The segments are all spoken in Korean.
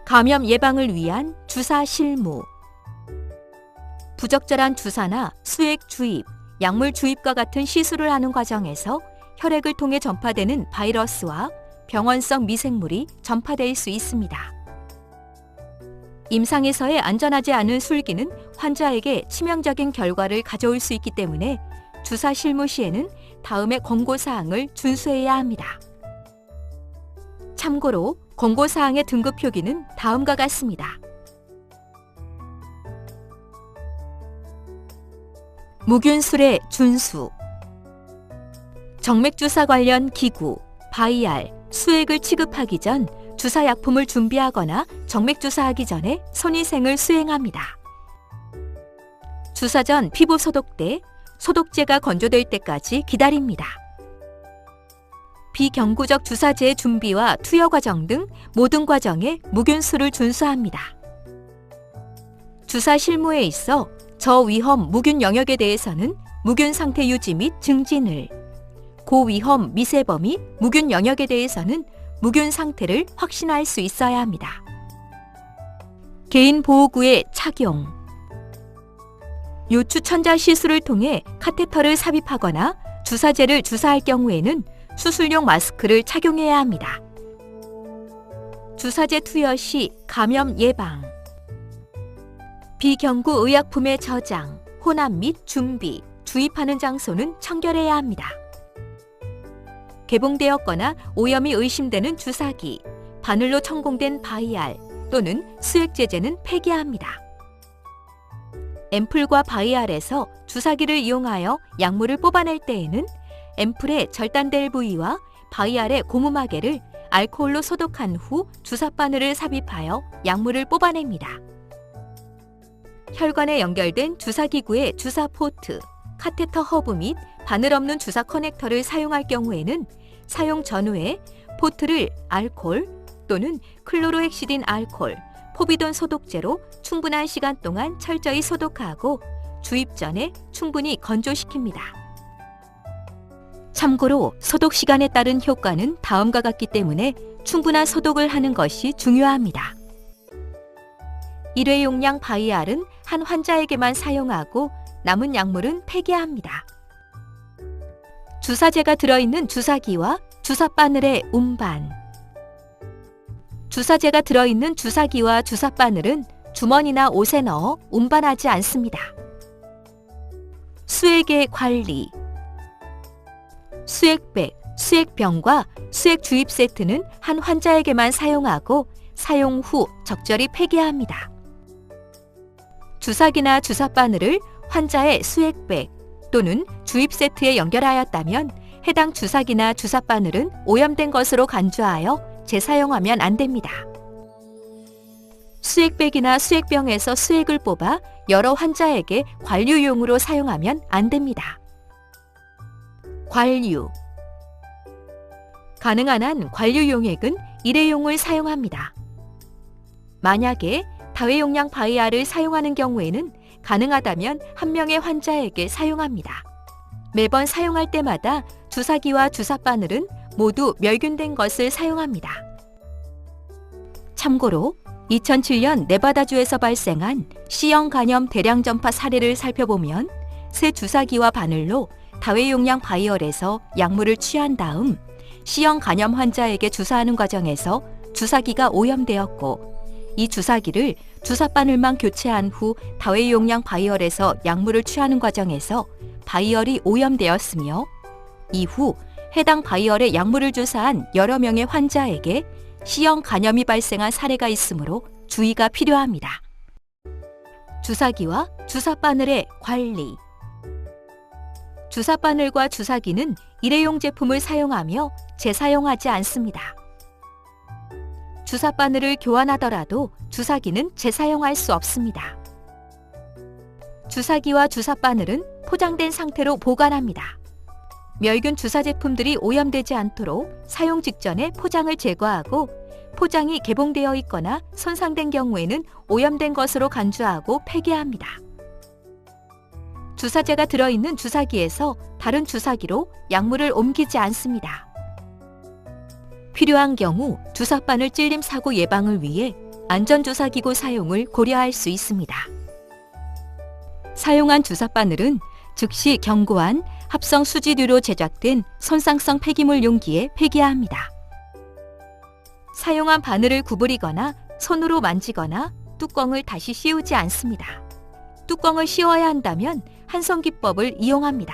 감염 예방을 위한 주사 실무. 부적절한 주사나 수액 주입, 약물 주입과 같은 시술을 하는 과정에서 혈액을 통해 전파되는 바이러스와 병원성 미생물이 전파될 수 있습니다. 임상에서의 안전하지 않은 술기는 환자에게 치명적인 결과를 가져올 수 있기 때문에 주사 실무 시에는 다음의 권고사항을 준수해야 합니다. 참고로 권고사항의 등급 표기는 다음과 같습니다. 무균술의 준수. 정맥주사 관련 기구, 바이알, 수액을 취급하기 전 주사약품을 준비하거나 정맥주사하기 전에 손위생을 수행합니다. 주사 전 피부 소독대, 소독제가 건조될 때까지 기다립니다. 비경구적 주사제의 준비와 투여 과정 등 모든 과정에 무균술을 준수합니다. 주사 실무에 있어 저위험 무균 영역에 대해서는 무균 상태 유지 및 증진을, 고위험 미세범위 무균 영역에 대해서는 무균 상태를 확신할 수 있어야 합니다. 개인 보호구의 착용. 요추 천자 시술을 통해 카테터를 삽입하거나 주사제를 주사할 경우에는 수술용 마스크를 착용해야 합니다. 주사제 투여 시 감염 예방. 비경구 의약품의 저장, 혼합 및 준비, 주입하는 장소는 청결해야 합니다. 개봉되었거나 오염이 의심되는 주사기, 바늘로 첨공된 바이알 또는 수액제제는 폐기합니다. 앰플과 바이알에서 주사기를 이용하여 약물을 뽑아낼 때에는 앰플의 절단될 부위와 바이알의 고무마개를 알코올로 소독한 후 주사바늘을 삽입하여 약물을 뽑아냅니다. 혈관에 연결된 주사기구의 주사 포트, 카테터 허브 및 바늘 없는 주사 커넥터를 사용할 경우에는 사용 전후에 포트를 알코올 또는 클로로헥시딘 알코올, 포비돈 소독제로 충분한 시간 동안 철저히 소독하고 주입 전에 충분히 건조시킵니다. 참고로 소독 시간에 따른 효과는 다음과 같기 때문에 충분한 소독을 하는 것이 중요합니다. 일회용량 바이알은 한 환자에게만 사용하고 남은 약물은 폐기합니다. 주사제가 들어있는 주사기와 주사바늘의 운반. 주사제가 들어있는 주사기와 주사바늘은 주머니나 옷에 넣어 운반하지 않습니다. 수액의 관리. 수액백, 수액병과 수액 주입 세트는 한 환자에게만 사용하고 사용 후 적절히 폐기합니다. 주사기나 주사바늘을 환자의 수액백 또는 주입 세트에 연결하였다면 해당 주사기나 주사바늘은 오염된 것으로 간주하여 재사용하면 안 됩니다. 수액백이나 수액병에서 수액을 뽑아 여러 환자에게 관류용으로 사용하면 안 됩니다. 관류. 가능한 한 관류용액은 일회용을 사용합니다. 만약에 다회용량 바이알을 사용하는 경우에는 가능하다면 한 명의 환자에게 사용합니다. 매번 사용할 때마다 주사기와 주사바늘은 모두 멸균된 것을 사용합니다. 참고로 2007년 네바다주에서 발생한 C형 간염 대량 전파 사례를 살펴보면 새 주사기와 바늘로 다회용량 바이올에서 약물을 취한 다음 C형 간염 환자에게 주사하는 과정에서 주사기가 오염되었고 이 주사기를 주사바늘만 교체한 후 다회용량 바이올에서 약물을 취하는 과정에서 바이올이 오염되었으며 이후 해당 바이올에 약물을 주사한 여러 명의 환자에게 C형 간염이 발생한 사례가 있으므로 주의가 필요합니다. 주사기와 주사바늘의 관리. 주사바늘과 주사기는 일회용 제품을 사용하며 재사용하지 않습니다. 주사바늘을 교환하더라도 주사기는 재사용할 수 없습니다. 주사기와 주사바늘은 포장된 상태로 보관합니다. 멸균 주사 제품들이 오염되지 않도록 사용 직전에 포장을 제거하고 포장이 개봉되어 있거나 손상된 경우에는 오염된 것으로 간주하고 폐기합니다. 주사제가 들어있는 주사기에서 다른 주사기로 약물을 옮기지 않습니다. 필요한 경우 주사바늘 찔림 사고 예방을 위해 안전주사기구 사용을 고려할 수 있습니다. 사용한 주사바늘은 즉시 견고한 합성 수지류로 제작된 손상성 폐기물 용기에 폐기해야 합니다. 사용한 바늘을 구부리거나 손으로 만지거나 뚜껑을 다시 씌우지 않습니다. 뚜껑을 씌워야 한다면 한손 기법을 이용합니다.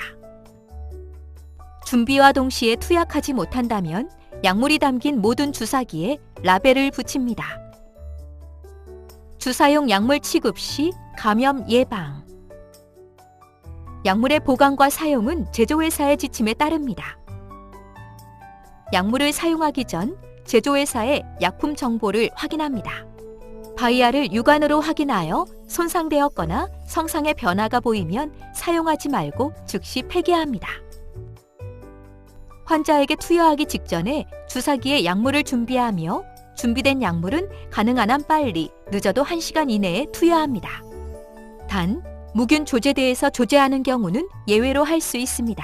준비와 동시에 투약하지 못한다면 약물이 담긴 모든 주사기에 라벨을 붙입니다. 주사용 약물 취급 시 감염 예방. 약물의 보관과 사용은 제조회사의 지침에 따릅니다. 약물을 사용하기 전 제조회사의 약품 정보를 확인합니다. 바이알을 육안으로 확인하여 손상되었거나 성상의 변화가 보이면 사용하지 말고 즉시 폐기합니다. 환자에게 투여하기 직전에 주사기에 약물을 준비하며 준비된 약물은 가능한 한 빨리, 늦어도 1시간 이내에 투여합니다. 단, 무균 조제대에서 조제하는 경우는 예외로 할 수 있습니다.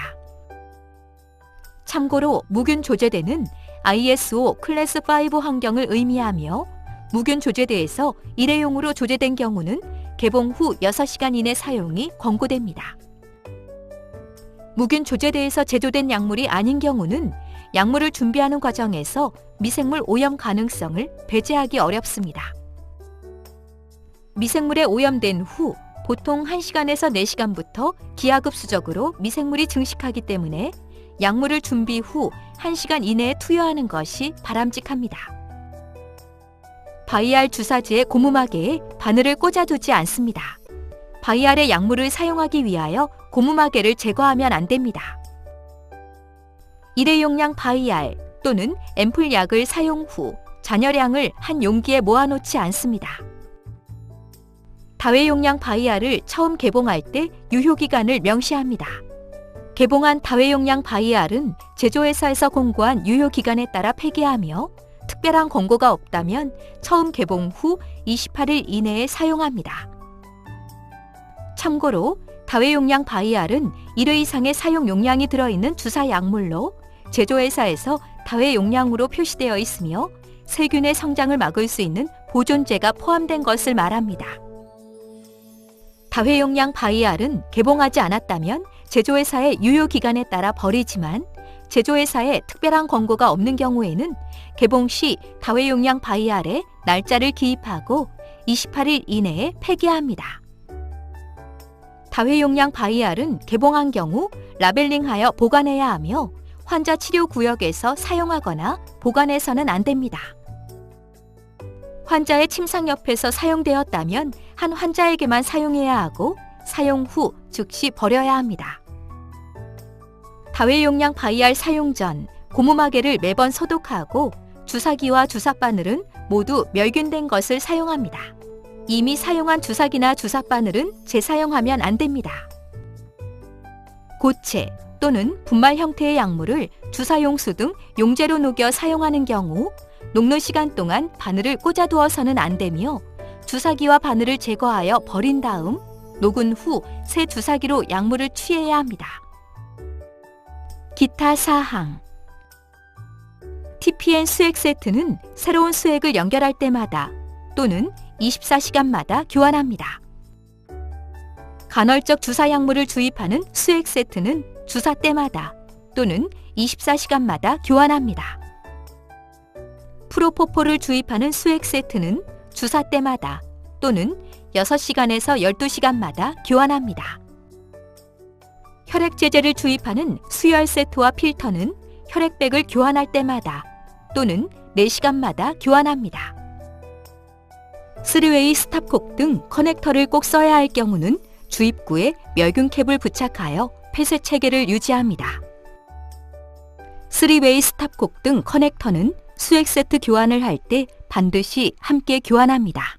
참고로 무균 조제대는 ISO 클래스 5 환경을 의미하며 무균 조제대에서 일회용으로 조제된 경우는 개봉 후 6시간 이내 사용이 권고됩니다. 무균 조제대에서 제조된 약물이 아닌 경우는 약물을 준비하는 과정에서 미생물 오염 가능성을 배제하기 어렵습니다. 미생물에 오염된 후 보통 1시간에서 4시간부터 기하급수적으로 미생물이 증식하기 때문에 약물을 준비 후 1시간 이내에 투여하는 것이 바람직합니다. 바이알 주사지의 고무마개에 바늘을 꽂아두지 않습니다. 바이알의 약물을 사용하기 위하여 고무마개를 제거하면 안 됩니다. 일회용량 바이알 또는 앰플 약을 사용 후 잔여량을 한 용기에 모아놓지 않습니다. 다회용량 바이알을 처음 개봉할 때 유효기간을 명시합니다. 개봉한 다회용량 바이알은 제조회사에서 공고한 유효기간에 따라 폐기하며 특별한 권고가 없다면 처음 개봉 후 28일 이내에 사용합니다. 참고로 다회용량 바이알은 1회 이상의 사용 용량이 들어있는 주사 약물로 제조회사에서 다회용량으로 표시되어 있으며 세균의 성장을 막을 수 있는 보존제가 포함된 것을 말합니다. 다회용량 바이알은 개봉하지 않았다면 제조회사의 유효기간에 따라 버리지만 제조회사에 특별한 권고가 없는 경우에는 개봉 시 다회용량 바이알에 날짜를 기입하고 28일 이내에 폐기합니다. 다회용량 바이알은 개봉한 경우 라벨링하여 보관해야 하며 환자 치료 구역에서 사용하거나 보관해서는 안 됩니다. 환자의 침상 옆에서 사용되었다면 한 환자에게만 사용해야 하고 사용 후 즉시 버려야 합니다. 다회용량 바이알 사용 전 고무마개를 매번 소독하고 주사기와 주사바늘은 모두 멸균된 것을 사용합니다. 이미 사용한 주사기나 주사바늘은 재사용하면 안 됩니다. 고체 또는 분말 형태의 약물을 주사용수 등 용제로 녹여 사용하는 경우 녹는 시간 동안 바늘을 꽂아두어서는 안 되며 주사기와 바늘을 제거하여 버린 다음 녹은 후 새 주사기로 약물을 취해야 합니다. 기타 사항. TPN 수액 세트는 새로운 수액을 연결할 때마다 또는 24시간마다 교환합니다. 간헐적 주사 약물을 주입하는 수액 세트는 주사 때마다 또는 24시간마다 교환합니다. 프로포폴을 주입하는 수액 세트는 주사 때마다 또는 6시간에서 12시간마다 교환합니다. 혈액제제를 주입하는 수혈 세트와 필터는 혈액백을 교환할 때마다 또는 4시간마다 교환합니다. 3웨이 스탑콕 등 커넥터를 꼭 써야 할 경우는 주입구에 멸균캡을 부착하여 폐쇄 체계를 유지합니다. 3웨이 스탑콕 등 커넥터는 수액 세트 교환을 할 때 반드시 함께 교환합니다.